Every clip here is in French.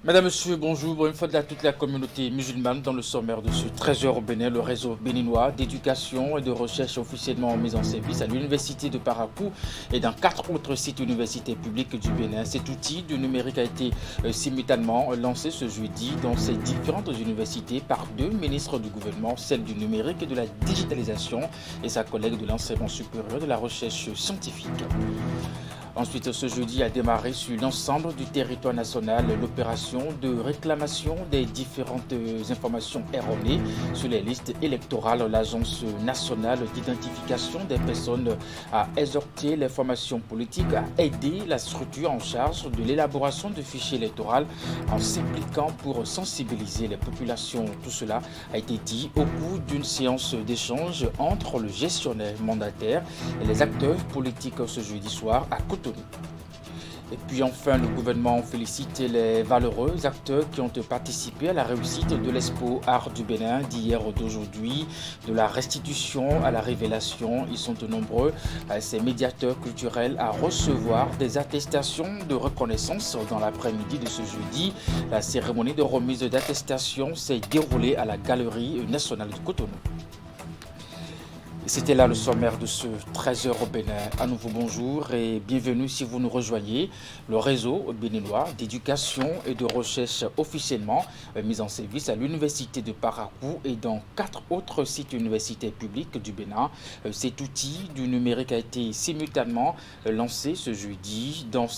Mesdames, Messieurs, bonjour. Une fois de là, toute la communauté musulmane dans le sommaire de ce 13h au Bénin, le réseau béninois d'éducation et de recherche officiellement mis en service à l'université de Parakou et dans 4 autres sites universitaires publics du Bénin. Cet outil du numérique a été simultanément lancé ce jeudi dans ces différentes universités par 2 ministres du gouvernement, celle du numérique et de la digitalisation et sa collègue de l'enseignement supérieur de la recherche scientifique. Ensuite, ce jeudi a démarré sur l'ensemble du territoire national l'opération de réclamation des différentes informations erronées sur les listes électorales. L'Agence nationale d'identification des personnes a exhorté les formations politiques à aider la structure en charge de l'élaboration du fichier électoral en s'impliquant pour sensibiliser les populations. Tout cela a été dit au cours d'une séance d'échange entre le gestionnaire mandataire et les acteurs politiques ce jeudi soir à Cotonou. Et puis enfin, le gouvernement félicite les valeureux acteurs qui ont participé à la réussite de l'Expo Art du Bénin d'hier ou d'aujourd'hui, de la restitution à la révélation. Ils sont nombreux, ces médiateurs culturels, à recevoir des attestations de reconnaissance dans l'après-midi de ce jeudi. La cérémonie de remise d'attestation s'est déroulée à la Galerie nationale de Cotonou. C'était là le sommaire de ce 13h au Bénin. À nouveau bonjour et bienvenue si vous nous rejoignez. Le réseau béninois d'éducation et de recherche officiellement mis en service à l'université de Parakou et dans 4 autres sites universitaires publics du Bénin. Cet outil du numérique a été simultanément lancé ce jeudi dans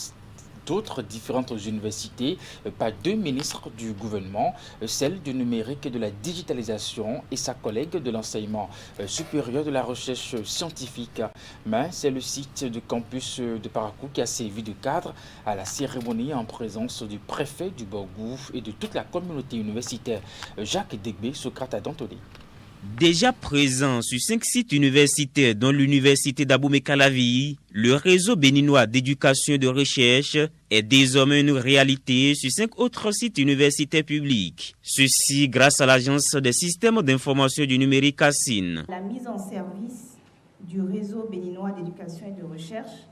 d'autres différentes universités par 2 ministres du gouvernement, celle du numérique et de la digitalisation et sa collègue de l'enseignement supérieur de la recherche scientifique. Mais c'est le site du campus de Parakou qui a servi de cadre à la cérémonie en présence du préfet du Borgou et de toute la communauté universitaire. Jacques Degbé, Socrate Dantolé. Déjà présent sur 5 sites universitaires dont l'université d'Abomey-Calavi, le réseau béninois d'éducation et de recherche est désormais une réalité sur 5 autres sites universitaires publics. Ceci grâce à l'Agence des systèmes d'information du numérique ASIN. La mise en service du réseau béninois d'éducation et de recherche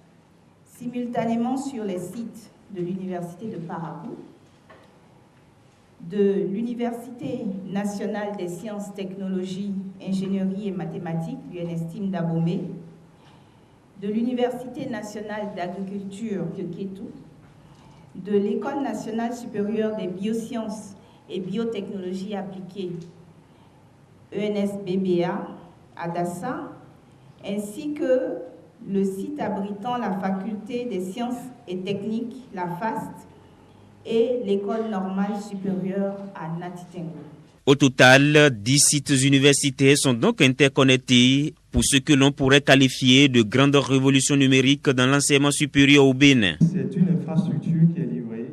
simultanément sur les sites de l'université de Parakou, de l'Université nationale des sciences, technologies, ingénierie et mathématiques, l'UNSTIM d'Abomey, de l'Université nationale d'agriculture de Kétou, de l'École nationale supérieure des biosciences et biotechnologies appliquées, ENSBBA, à Dassa, ainsi que le site abritant la faculté des sciences et techniques, la FAST, et l'école normale supérieure à Natitengo. Au total, 10 sites universitaires sont donc interconnectés pour ce que l'on pourrait qualifier de grande révolution numérique dans l'enseignement supérieur au Bénin. C'est une infrastructure qui est livrée,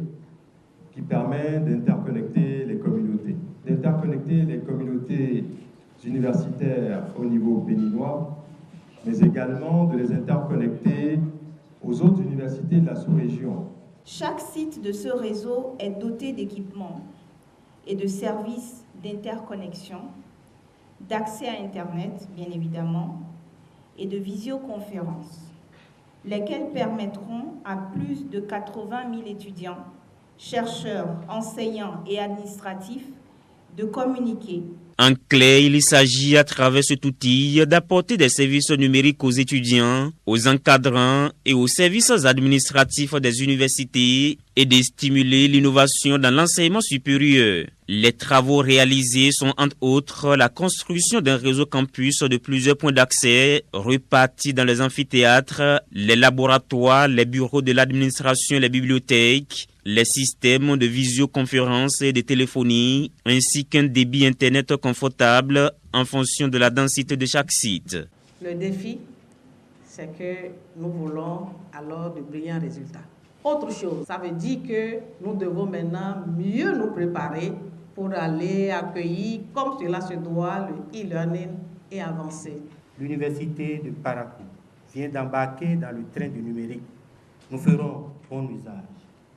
qui permet d'interconnecter les communautés universitaires au niveau béninois, mais également de les interconnecter aux autres universités de la sous-région. Chaque site de ce réseau est doté d'équipements et de services d'interconnexion, d'accès à Internet, bien évidemment, et de visioconférence, lesquels permettront à plus de 80 000 étudiants, chercheurs, enseignants et administratifs de communiquer. En clair, il s'agit à travers cet outil d'apporter des services numériques aux étudiants, aux encadrants et aux services administratifs des universités et de stimuler l'innovation dans l'enseignement supérieur. Les travaux réalisés sont entre autres la construction d'un réseau campus de plusieurs points d'accès repartis dans les amphithéâtres, les laboratoires, les bureaux de l'administration et les bibliothèques, les systèmes de visioconférence et de téléphonie, ainsi qu'un débit Internet confortable en fonction de la densité de chaque site. Le défi, c'est que nous voulons alors de brillants résultats. Autre chose, ça veut dire que nous devons maintenant mieux nous préparer pour aller accueillir, comme cela se doit, le e-learning et avancer. L'université de Parakou vient d'embarquer dans le train du numérique. Nous ferons bon usage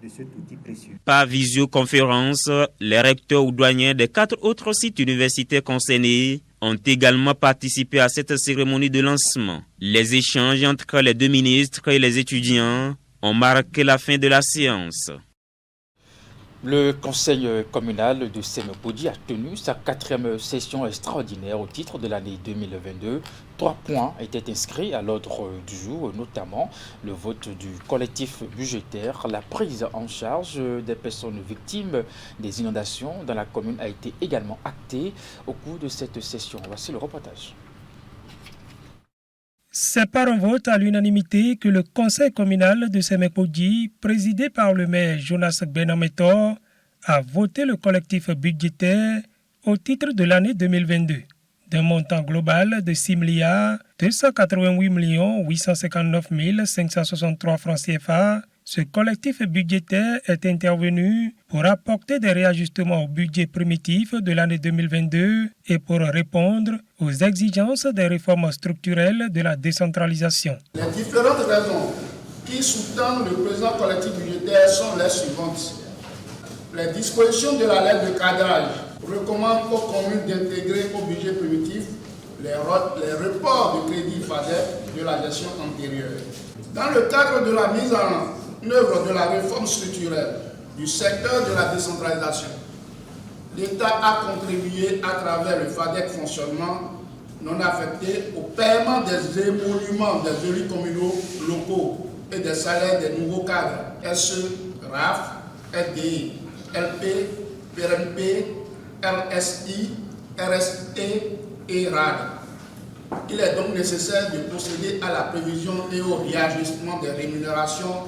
de cet outil précieux. Par visioconférence, les recteurs ou douaniers des 4 autres sites universitaires concernés ont également participé à cette cérémonie de lancement. Les échanges entre les 2 ministres et les étudiants ont marqué la fin de la séance. Le conseil communal de Sémépodi a tenu sa 4e session extraordinaire au titre de l'année 2022. 3 points étaient inscrits à l'ordre du jour, notamment le vote du collectif budgétaire. La prise en charge des personnes victimes des inondations dans la commune a été également actée au cours de cette session. Voici le reportage. C'est par un vote à l'unanimité que le conseil communal de Sémépodi, présidé par le maire Jonas Benametor, a voté le collectif budgétaire au titre de l'année 2022. D'un montant global de 6 288 859 563 francs CFA, ce collectif budgétaire est intervenu pour apporter des réajustements au budget primitif de l'année 2022 et pour répondre aux exigences des réformes structurelles de la décentralisation. Les différentes raisons qui sous-tendent le présent collectif budgétaire sont les suivantes. Les dispositions de la lettre de cadrage recommandent aux communes d'intégrer au budget primitif les reports de crédit FADEC de la gestion antérieure. Dans le cadre de la mise en œuvre de la réforme structurelle du secteur de la décentralisation, l'État a contribué à travers le FADEC fonctionnement non affecté au paiement des émoluments des élus communaux locaux et des salaires des nouveaux cadres SE, RAF, FDI, LP, PRMP, RSI, RST et RAD. Il est donc nécessaire de procéder à la prévision et au réajustement des rémunérations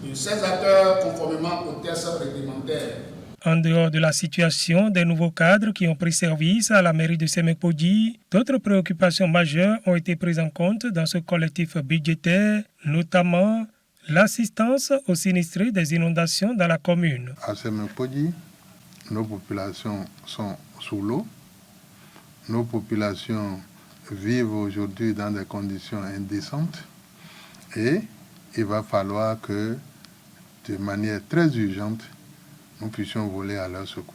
de ces acteurs conformément aux textes réglementaires. En dehors de la situation des nouveaux cadres qui ont pris service à la mairie de Sémépodi, d'autres préoccupations majeures ont été prises en compte dans ce collectif budgétaire, notamment l'assistance aux sinistrés des inondations dans la commune. À Sémépodi, nos populations sont sous l'eau. Nos populations vivent aujourd'hui dans des conditions indécentes et il va falloir que, de manière très urgente, nous puissions voler à leur secours.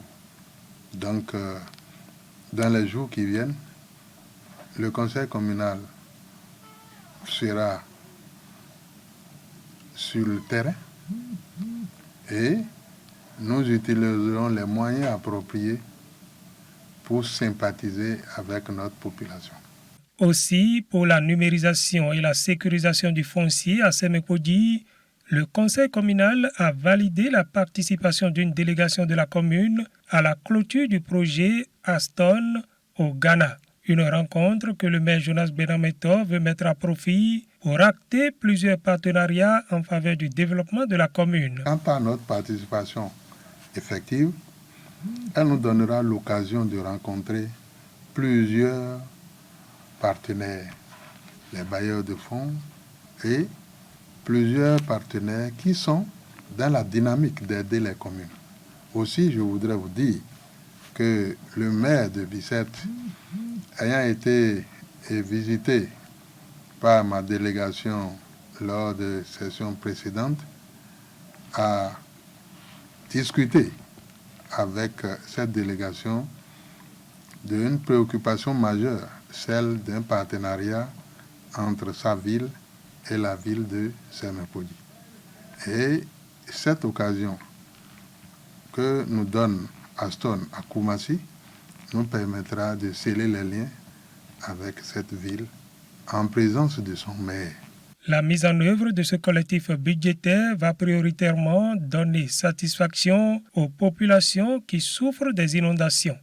Donc, dans les jours qui viennent, le conseil communal sera sur le terrain et nous utiliserons les moyens appropriés pour sympathiser avec notre population. Aussi, pour la numérisation et la sécurisation du foncier à Sémépodi, le conseil communal a validé la participation d'une délégation de la commune à la clôture du projet Aston au Ghana. Une rencontre que le maire Jonas Benametor veut mettre à profit pour acter plusieurs partenariats en faveur du développement de la commune. Quant à notre participation effective, elle nous donnera l'occasion de rencontrer plusieurs partenaires, les bailleurs de fonds et plusieurs partenaires qui sont dans la dynamique d'aider les communes. Aussi, je voudrais vous dire que le maire de Bicêtre, ayant été visité par ma délégation lors de sessions précédentes, a discuté avec cette délégation d'une préoccupation majeure, celle d'un partenariat entre sa ville et la ville de Sémépodi. Et cette occasion que nous donne Aston à Koumassi nous permettra de sceller les liens avec cette ville en présence de son maire. La mise en œuvre de ce collectif budgétaire va prioritairement donner satisfaction aux populations qui souffrent des inondations.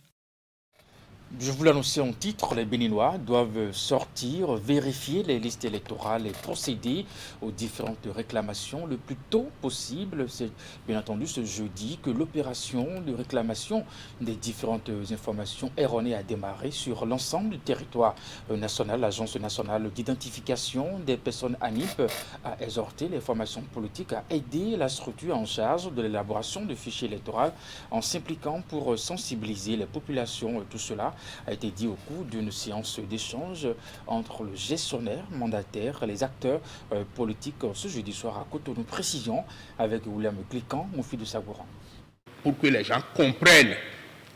Je vous l'annonçais en titre, les Béninois doivent sortir, vérifier les listes électorales et procéder aux différentes réclamations le plus tôt possible. C'est bien entendu ce jeudi que l'opération de réclamation des différentes informations erronées a démarré sur l'ensemble du territoire national. L'Agence nationale d'identification des personnes ANIP a exhorté les formations politiques à aider la structure en charge de l'élaboration de fichiers électoraux en s'impliquant pour sensibiliser les populations. Tout cela a été dit au cours d'une séance d'échange entre le gestionnaire mandataire et les acteurs politiques ce jeudi soir à Cotonou. Précision avec William Cliquant, Moufi de Sagouran. Pour que les gens comprennent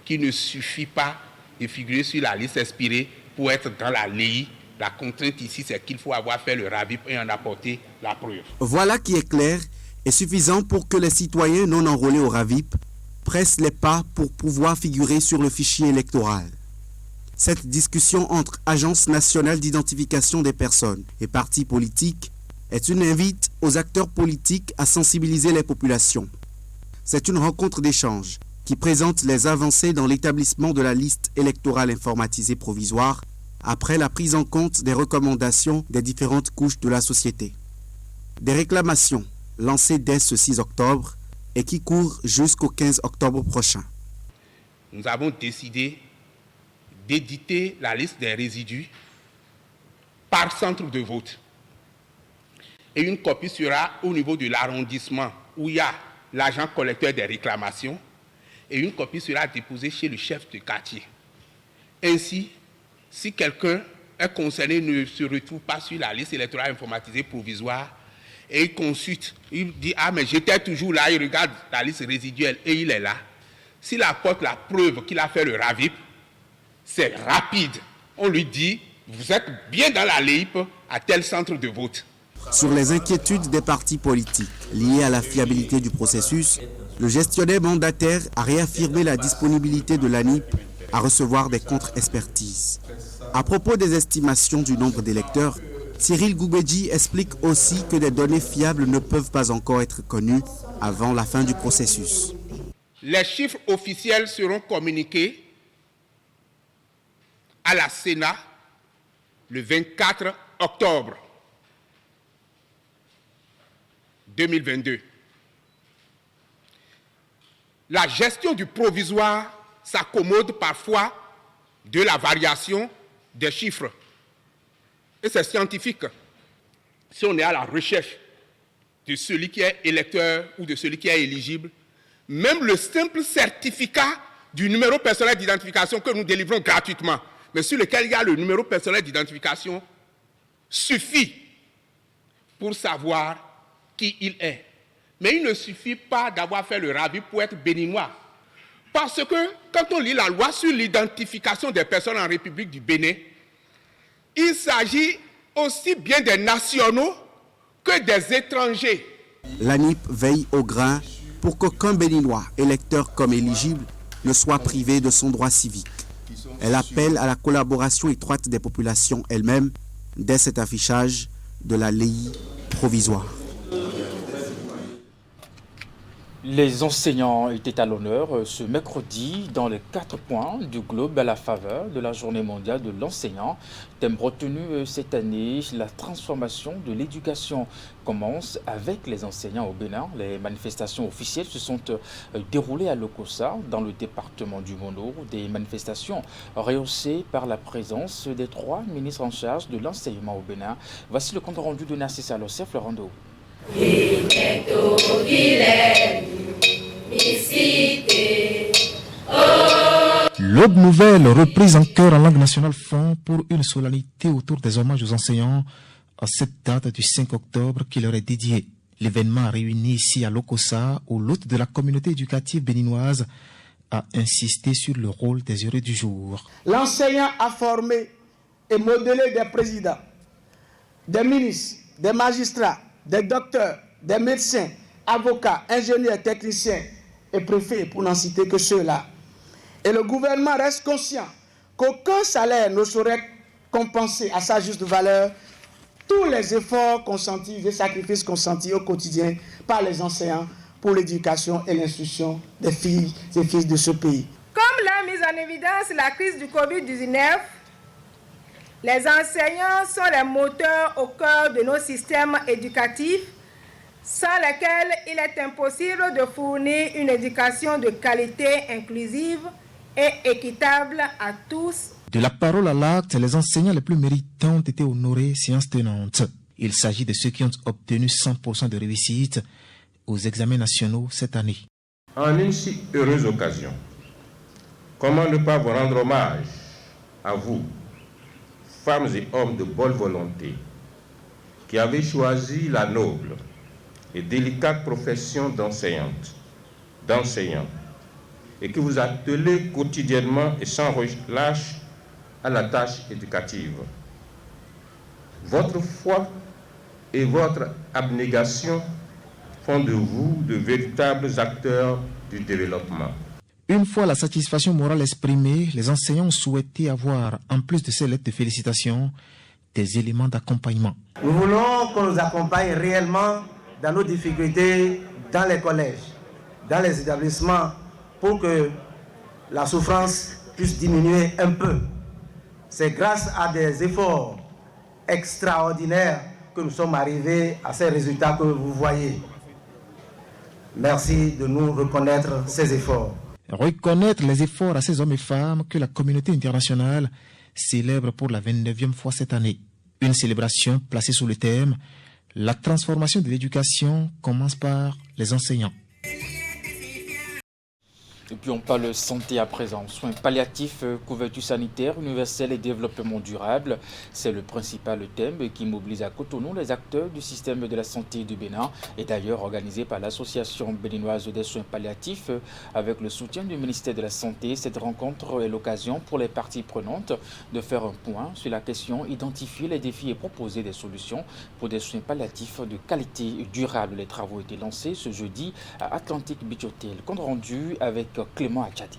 qu'il ne suffit pas de figurer sur la liste expirée pour être dans la LEI. La contrainte ici, c'est qu'il faut avoir fait le RAVIP et en apporter la preuve. Voilà qui est clair et suffisant pour que les citoyens non enrôlés au RAVIP pressent les pas pour pouvoir figurer sur le fichier électoral. Cette discussion entre Agence nationale d'identification des personnes et partis politiques est une invite aux acteurs politiques à sensibiliser les populations. C'est une rencontre d'échange qui présente les avancées dans l'établissement de la liste électorale informatisée provisoire après la prise en compte des recommandations des différentes couches de la société. Des réclamations lancées dès ce 6 octobre et qui courent jusqu'au 15 octobre prochain. Nous avons décidé d'éditer la liste des résidus par centre de vote. Et une copie sera au niveau de l'arrondissement où il y a l'agent collecteur des réclamations et une copie sera déposée chez le chef de quartier. Ainsi, si quelqu'un est concerné ne se retrouve pas sur la liste électorale informatisée provisoire et il consulte, il dit « Ah, mais j'étais toujours là », il regarde la liste résiduelle et il est là. S'il apporte la preuve qu'il a fait le RAVIP, c'est rapide. On lui dit « Vous êtes bien dans la LEIP à tel centre de vote ». Sur les inquiétudes des partis politiques liées à la fiabilité du processus, le gestionnaire mandataire a réaffirmé la disponibilité de l'ANIP à recevoir des contre-expertises. À propos des estimations du nombre d'électeurs, Cyril Goubedji explique aussi que des données fiables ne peuvent pas encore être connues avant la fin du processus. Les chiffres officiels seront communiqués à la Sénat le 24 octobre 2022. La gestion du provisoire s'accommode parfois de la variation des chiffres. Et c'est scientifique. Si on est à la recherche de celui qui est électeur ou de celui qui est éligible, même le simple certificat du numéro personnel d'identification que nous délivrons gratuitement, mais sur lequel il y a le numéro personnel d'identification, suffit pour savoir qui il est. Mais il ne suffit pas d'avoir fait le RAVIP pour être béninois. Parce que quand on lit la loi sur l'identification des personnes en République du Bénin, il s'agit aussi bien des nationaux que des étrangers. L'ANIP veille au grain pour qu'aucun Béninois, électeur comme éligible, ne soit privé de son droit civique. Elle appelle à la collaboration étroite des populations elles-mêmes dès cet affichage de la LEI provisoire. Les enseignants étaient à l'honneur ce mercredi dans les 4 points du globe à la faveur de la Journée mondiale de l'enseignant. Thème retenu cette année, la transformation de l'éducation commence avec les enseignants au Bénin. Les manifestations officielles se sont déroulées à Lokossa, dans le département du Mono. Des manifestations rehaussées par la présence des 3 ministres en charge de l'enseignement au Bénin. Voici le compte rendu de Narcisse Alossef, Laurent Dao. L'Aube nouvelle, reprise en chœur en langue nationale, fond pour une solennité autour des hommages aux enseignants à cette date du 5 octobre qui leur est dédiée. L'événement a réuni ici à Lokossa, où l'hôte de la communauté éducative béninoise a insisté sur le rôle des heureux du jour. L'enseignant a formé et modelé des présidents, des ministres, des magistrats, des docteurs, des médecins, avocats, ingénieurs, techniciens et préfets, pour n'en citer que ceux-là. Et le gouvernement reste conscient qu'aucun salaire ne saurait compenser à sa juste valeur tous les efforts consentis, les sacrifices consentis au quotidien par les enseignants pour l'éducation et l'instruction des filles et fils de ce pays. Comme l'a mise en évidence la crise du Covid-19, les enseignants sont les moteurs au cœur de nos systèmes éducatifs, sans lesquels il est impossible de fournir une éducation de qualité inclusive et équitable à tous. De la parole à l'acte, les enseignants les plus méritants ont été honorés, séance tenante. Il s'agit de ceux qui ont obtenu 100% de réussite aux examens nationaux cette année. En une si heureuse occasion, comment ne pas vous rendre hommage à vous, femmes et hommes de bonne volonté, qui avez choisi la noble et délicate profession d'enseignante, d'enseignant, et qui vous attelez quotidiennement et sans relâche à la tâche éducative. Votre foi et votre abnégation font de vous de véritables acteurs du développement. Une fois la satisfaction morale exprimée, les enseignants ont souhaité avoir, en plus de ces lettres de félicitations, des éléments d'accompagnement. Nous voulons qu'on nous accompagne réellement dans nos difficultés, dans les collèges, dans les établissements, pour que la souffrance puisse diminuer un peu. C'est grâce à des efforts extraordinaires que nous sommes arrivés à ces résultats que vous voyez. Merci de nous reconnaître ces efforts. Reconnaître les efforts à ces hommes et femmes que la communauté internationale célèbre pour la 29e fois cette année. Une célébration placée sous le thème « La transformation de l'éducation commence par les enseignants ». Et puis on parle santé à présent, soins palliatifs, couverture sanitaire universelle et développement durable. C'est le principal thème qui mobilise à Cotonou les acteurs du système de la santé du Bénin et d'ailleurs organisé par l'association béninoise des soins palliatifs avec le soutien du ministère de la Santé. Cette rencontre est l'occasion pour les parties prenantes de faire un point sur la question, identifier les défis et proposer des solutions pour des soins palliatifs de qualité durable. Les travaux ont été lancés ce jeudi à Atlantic Beach Hotel. Compte rendu avec Clément Achadi.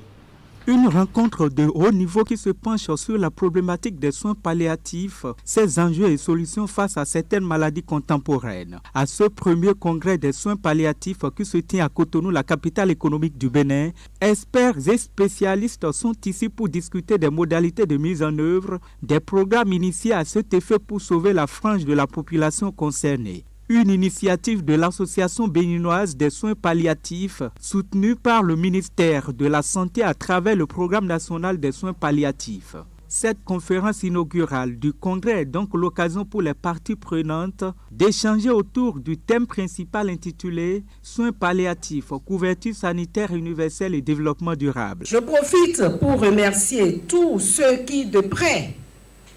Une rencontre de haut niveau qui se penche sur la problématique des soins palliatifs, ses enjeux et solutions face à certaines maladies contemporaines. À ce premier congrès des soins palliatifs qui se tient à Cotonou, la capitale économique du Bénin, experts et spécialistes sont ici pour discuter des modalités de mise en œuvre des programmes initiés à cet effet pour sauver la frange de la population concernée. Une initiative de l'Association béninoise des soins palliatifs soutenue par le ministère de la Santé à travers le Programme national des soins palliatifs. Cette conférence inaugurale du congrès est donc l'occasion pour les parties prenantes d'échanger autour du thème principal intitulé « Soins palliatifs, couverture sanitaire universelle et développement durable ». Je profite pour remercier tous ceux qui, de près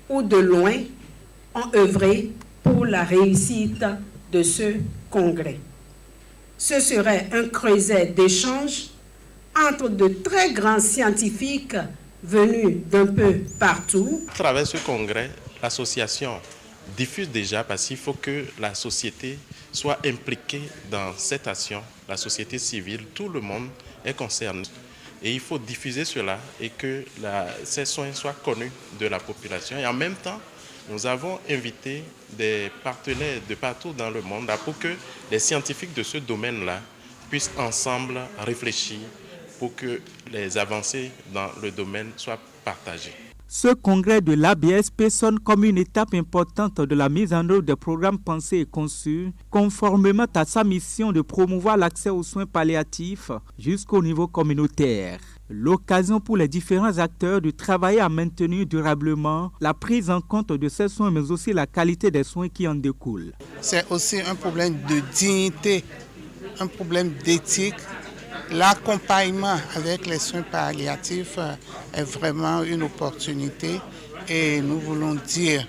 ou de loin, ont œuvré pour la réussite de ce congrès. Ce serait un creuset d'échanges entre de très grands scientifiques venus d'un peu partout. À travers ce congrès, l'association diffuse déjà parce qu'il faut que la société soit impliquée dans cette action, la société civile, tout le monde est concerné. Et il faut diffuser cela et que ces soins soient connus de la population. Et en même temps, nous avons invité des partenaires de partout dans le monde pour que les scientifiques de ce domaine-là puissent ensemble réfléchir pour que les avancées dans le domaine soient partagées. Ce congrès de l'ABSP sonne comme une étape importante de la mise en œuvre des programmes pensés et conçus, conformément à sa mission de promouvoir l'accès aux soins palliatifs jusqu'au niveau communautaire. L'occasion pour les différents acteurs de travailler à maintenir durablement la prise en compte de ces soins, mais aussi la qualité des soins qui en découlent. C'est aussi un problème de dignité, un problème d'éthique. L'accompagnement avec les soins palliatifs est vraiment une opportunité et nous voulons dire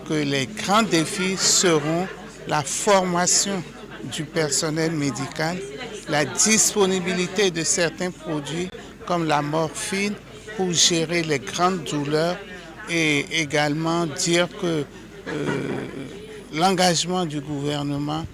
que les grands défis seront la formation du personnel médical, la disponibilité de certains produits comme la morphine pour gérer les grandes douleurs et également dire que l'engagement du gouvernement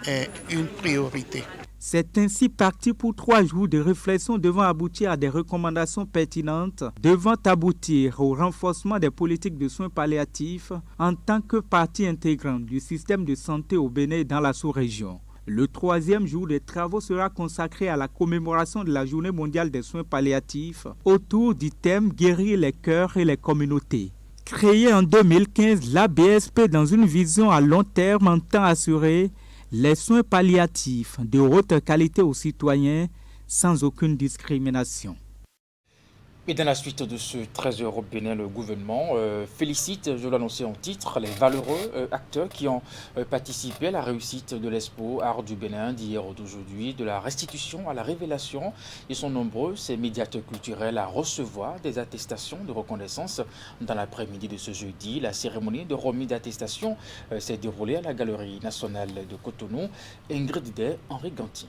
est une priorité. C'est ainsi parti pour 3 jours de réflexion devant aboutir à des recommandations pertinentes, devant aboutir au renforcement des politiques de soins palliatifs en tant que partie intégrante du système de santé au Bénin et dans la sous-région. Le 3e jour des travaux sera consacré à la commémoration de la Journée mondiale des soins palliatifs autour du thème « Guérir les cœurs et les communautés ». Créée en 2015, l'ABSP, dans une vision à long terme, entend assurer les soins palliatifs de haute qualité aux citoyens sans aucune discrimination. Et dans la suite de ce 13h au Bénin, le gouvernement félicite, je l'annonçais en titre, les valeureux acteurs qui ont participé à la réussite de l'Expo Art du Bénin d'hier ou d'aujourd'hui, de la restitution à la révélation. Ils sont nombreux, ces médiateurs culturels, à recevoir des attestations de reconnaissance. Dans l'après-midi de ce jeudi, la cérémonie de remise d'attestation s'est déroulée à la Galerie nationale de Cotonou. Ingrid Day, Henri Ganti.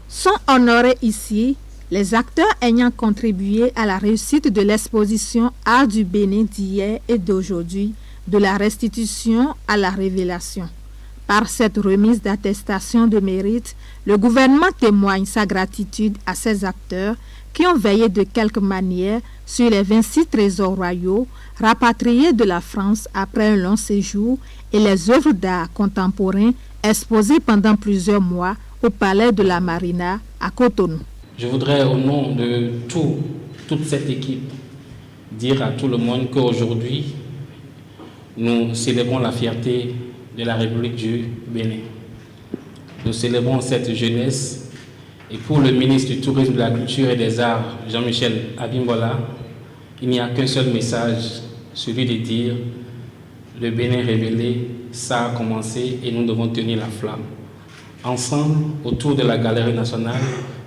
Sont honorés ici les acteurs ayant contribué à la réussite de l'exposition Art du Bénin d'hier et d'aujourd'hui, de la restitution à la révélation. Par cette remise d'attestation de mérite, le gouvernement témoigne sa gratitude à ces acteurs qui ont veillé de quelque manière sur les 26 trésors royaux rapatriés de la France après un long séjour et les œuvres d'art contemporains exposées pendant plusieurs mois au Palais de la Marina à Cotonou. Je voudrais au nom de toute cette équipe dire à tout le monde qu'aujourd'hui, nous célébrons la fierté de la République du Bénin. Nous célébrons cette jeunesse et pour le ministre du Tourisme, de la Culture et des Arts, Jean-Michel Abimbola, il n'y a qu'un seul message, celui de dire le Bénin révélé, ça a commencé et nous devons tenir la flamme. Ensemble, autour de la Galerie nationale,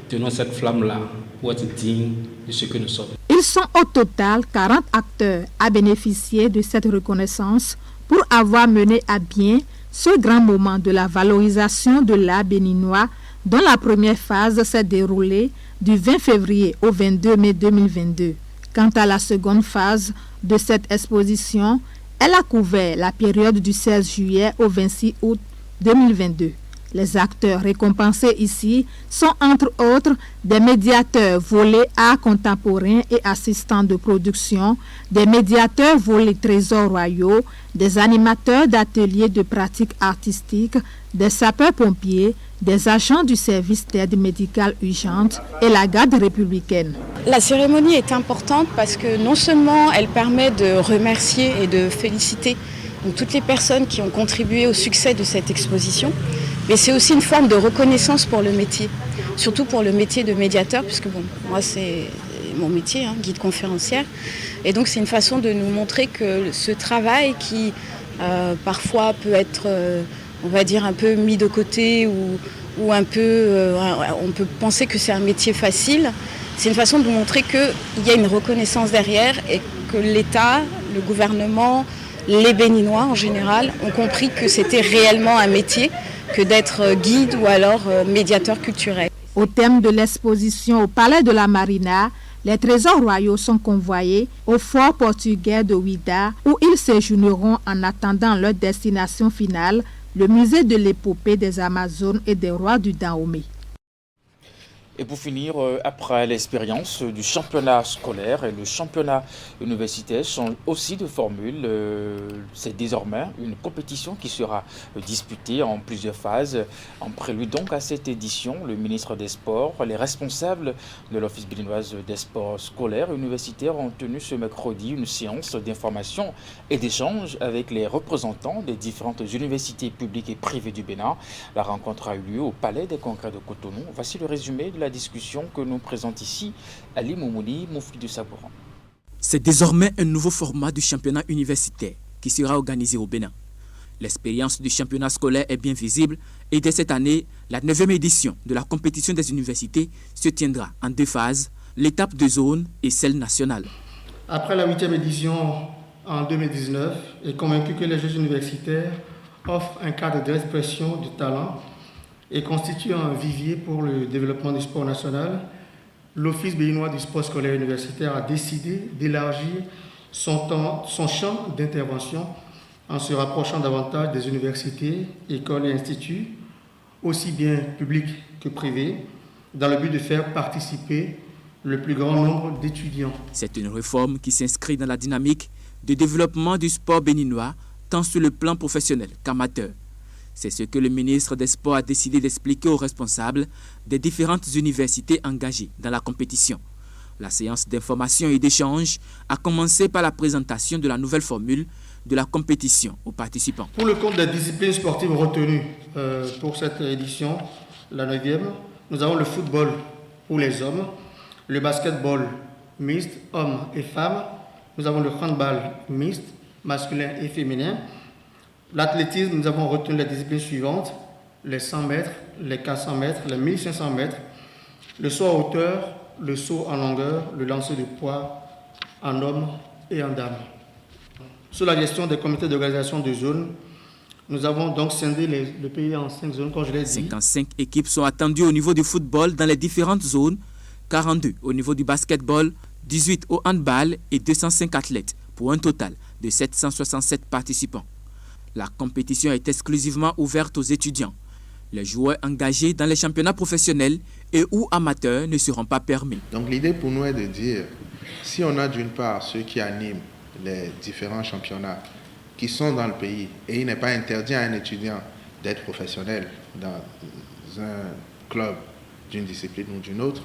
tenons cette flamme-là pour être dignes de ce que nous sommes. Ils sont au total 40 acteurs à bénéficier de cette reconnaissance pour avoir mené à bien ce grand moment de la valorisation de l'art béninois dont la première phase s'est déroulée du 20 février au 22 mai 2022. Quant à la seconde phase de cette exposition, elle a couvert la période du 16 juillet au 26 août 2022. Les acteurs récompensés ici sont entre autres des médiateurs volés art contemporain et assistants de production, des médiateurs volés trésors royaux, des animateurs d'ateliers de pratiques artistiques, des sapeurs-pompiers, des agents du service d'aide médicale urgente et la garde républicaine. La cérémonie est importante parce que non seulement elle permet de remercier et de féliciter toutes les personnes qui ont contribué au succès de cette exposition, mais c'est aussi une forme de reconnaissance pour le métier, surtout pour le métier de médiateur, puisque bon, moi c'est mon métier, guide conférencière, et donc c'est une façon de nous montrer que ce travail qui parfois peut être, on va dire, un peu mis de côté ou un peu, on peut penser que c'est un métier facile, c'est une façon de montrer qu'il y a une reconnaissance derrière et que l'État, le gouvernement, les Béninois en général ont compris que c'était réellement un métier que d'être guide ou alors médiateur culturel. Au thème de l'exposition au Palais de la Marina, les trésors royaux sont convoyés au fort portugais de Ouida où ils séjourneront en attendant leur destination finale, le musée de l'épopée des Amazones et des rois du Dahomey. Et pour finir, après l'expérience du championnat scolaire et le championnat universitaire sont aussi de formules. C'est désormais une compétition qui sera disputée en plusieurs phases. En prélude donc à cette édition, le ministre des Sports, les responsables de l'Office béninois des sports scolaires et universitaires ont tenu ce mercredi une séance d'information et d'échange avec les représentants des différentes universités publiques et privées du Bénin. La rencontre a eu lieu au Palais des Congrès de Cotonou. Voici le résumé de la discussion que nous présente ici Ali Moumouni, Moufli de Sabouran. C'est désormais un nouveau format du championnat universitaire qui sera organisé au Bénin. L'expérience du championnat scolaire est bien visible et dès cette année, la 9e édition de la compétition des universités se tiendra en 2 phases, l'étape de zone et celle nationale. Après la 8e édition en 2019, est convaincu que les Jeux universitaires offrent un cadre d'expression du talent et constitue un vivier pour le développement du sport national, l'Office béninois du sport scolaire universitaire a décidé d'élargir son champ d'intervention en se rapprochant davantage des universités, écoles et instituts, aussi bien publics que privés, dans le but de faire participer le plus grand nombre d'étudiants. C'est une réforme qui s'inscrit dans la dynamique de développement du sport béninois, tant sur le plan professionnel qu'amateur. C'est ce que le ministre des Sports a décidé d'expliquer aux responsables des différentes universités engagées dans la compétition. La séance d'information et d'échange a commencé par la présentation de la nouvelle formule de la compétition aux participants. Pour le compte des disciplines sportives retenues pour cette édition, la 9e, nous avons le football pour les hommes, le basketball mixte, hommes et femmes, nous avons le handball mixte, masculin et féminin. L'athlétisme, nous avons retenu les disciplines suivantes, les 100 mètres, les 400 mètres, les 1500 mètres, le saut en hauteur, le saut en longueur, le lancer de poids en hommes et en dames. Sous la gestion des comités d'organisation de zones, nous avons donc scindé le pays en 5 zones, comme je l'ai dit. 55 équipes sont attendues au niveau du football dans les différentes zones, 42 au niveau du basketball, 18 au handball et 205 athlètes, pour un total de 767 participants. La compétition est exclusivement ouverte aux étudiants. Les joueurs engagés dans les championnats professionnels et ou amateurs ne seront pas permis. Donc l'idée pour nous est de dire, si on a d'une part ceux qui animent les différents championnats qui sont dans le pays, et il n'est pas interdit à un étudiant d'être professionnel dans un club d'une discipline ou d'une autre,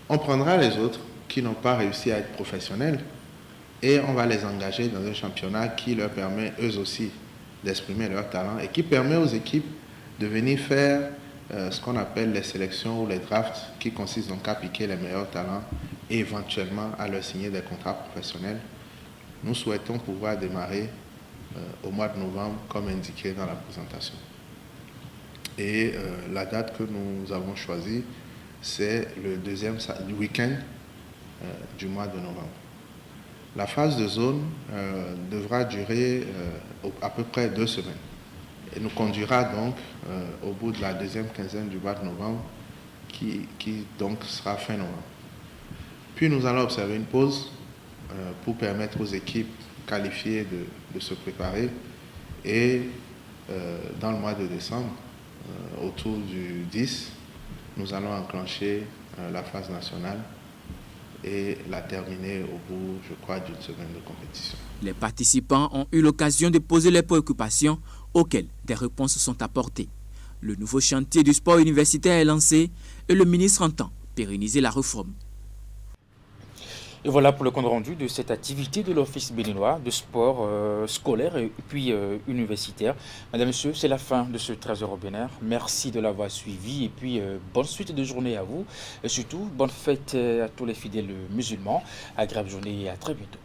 on prendra les autres qui n'ont pas réussi à être professionnels et on va les engager dans un championnat qui leur permet eux aussi d'exprimer leur talent et qui permet aux équipes de venir faire ce qu'on appelle les sélections ou les drafts, qui consistent donc à piquer les meilleurs talents et éventuellement à leur signer des contrats professionnels. Nous souhaitons pouvoir démarrer au mois de novembre comme indiqué dans la présentation. Et la date que nous avons choisie, c'est le deuxième week-end du mois de novembre. La phase de zone devra durer à peu près 2 semaines et nous conduira donc au bout de la deuxième quinzaine du mois de novembre qui donc sera fin novembre. Puis nous allons observer une pause pour permettre aux équipes qualifiées de se préparer et dans le mois de décembre, autour du 10, nous allons enclencher la phase nationale et la terminer au bout, je crois, d'une semaine de compétition. Les participants ont eu l'occasion de poser leurs préoccupations auxquelles des réponses sont apportées. Le nouveau chantier du sport universitaire est lancé et le ministre entend pérenniser la réforme. Et voilà pour le compte rendu de cette activité de l'Office béninois de sport scolaire et puis universitaire. Madame, Monsieur, c'est la fin de ce Trésor au Bénin. Merci de l'avoir suivi et puis bonne suite de journée à vous. Et surtout, bonne fête à tous les fidèles musulmans. Agréable journée et à très bientôt.